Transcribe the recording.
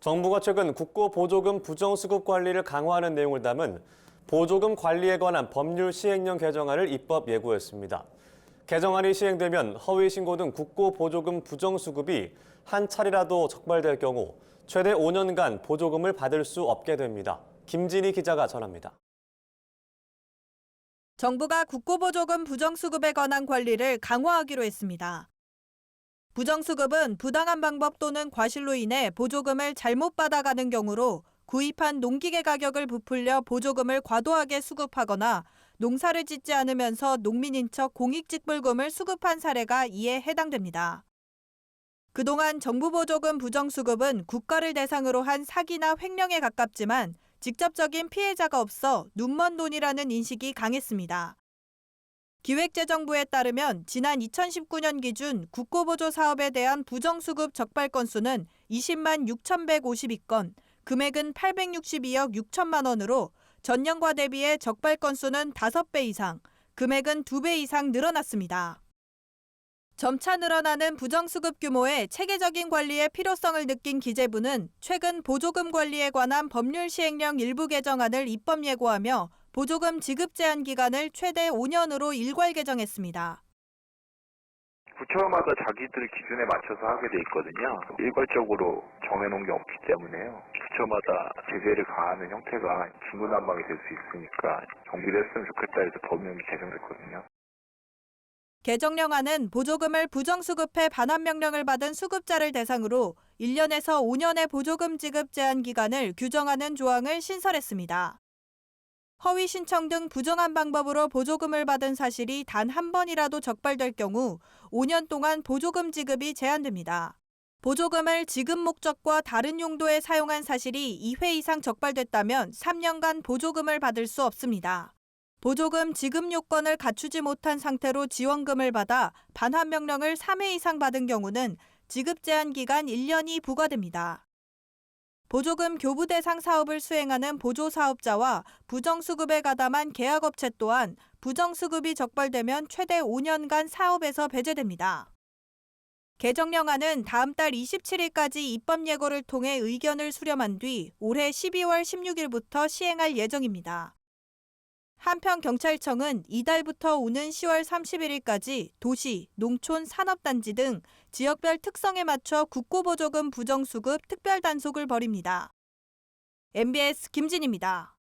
정부가 최근 국고보조금 부정수급 관리를 강화하는 내용을 담은 보조금 관리에 관한 법률 시행령 개정안을 입법 예고했습니다. 개정안이 시행되면 허위신고 등 국고보조금 부정수급이 한 차례라도 적발될 경우 최대 5년간 보조금을 받을 수 없게 됩니다. 김진희 기자가 전합니다. 정부가 국고보조금 부정수급에 관한 관리를 강화하기로 했습니다. 부정수급은 부당한 방법 또는 과실로 인해 보조금을 잘못 받아가는 경우로 구입한 농기계 가격을 부풀려 보조금을 과도하게 수급하거나 농사를 짓지 않으면서 농민인 척 공익직불금을 수급한 사례가 이에 해당됩니다. 그동안 정부 보조금 부정수급은 국가를 대상으로 한 사기나 횡령에 가깝지만 직접적인 피해자가 없어 눈먼 돈이라는 인식이 강했습니다. 기획재정부에 따르면 지난 2019년 기준 국고보조 사업에 대한 부정수급 적발 건수는 20만 6,152건, 금액은 862억 6천만 원으로 전년과 대비해 적발 건수는 5배 이상, 금액은 2배 이상 늘어났습니다. 점차 늘어나는 부정수급 규모에 체계적인 관리의 필요성을 느낀 기재부는 최근 보조금 관리에 관한 법률 시행령 일부 개정안을 입법 예고하며 보조금 지급 제한 기간을 최대 5년으로 일괄 개정했습니다. 부처마다 자기들 기준에 맞춰서 하게 돼 있거든요. 일괄적으로 정해놓은 게 없기 때문에요. 부처마다 제재를 가하는 형태가 중구난방이 될 수 있으니까 정비를 했으면 좋겠다 해서 법령이 개정됐거든요. 개정령안은 보조금을 부정수급해 반환 명령을 받은 수급자를 대상으로 1년에서 5년의 보조금 지급 제한 기간을 규정하는 조항을 신설했습니다. 허위 신청 등 부정한 방법으로 보조금을 받은 사실이 단 한 번이라도 적발될 경우 5년 동안 보조금 지급이 제한됩니다. 보조금을 지급 목적과 다른 용도에 사용한 사실이 2회 이상 적발됐다면 3년간 보조금을 받을 수 없습니다. 보조금 지급 요건을 갖추지 못한 상태로 지원금을 받아 반환 명령을 3회 이상 받은 경우는 지급 제한 기간 1년이 부과됩니다. 보조금 교부 대상 사업을 수행하는 보조사업자와 부정수급에 가담한 계약업체 또한 부정수급이 적발되면 최대 5년간 사업에서 배제됩니다. 개정령안은 다음 달 27일까지 입법 예고를 통해 의견을 수렴한 뒤 올해 12월 16일부터 시행할 예정입니다. 한편 경찰청은 이달부터 오는 10월 31일까지 도시, 농촌, 산업단지 등 지역별 특성에 맞춰 국고보조금 부정수급 특별단속을 벌입니다. MBS 김진희입니다.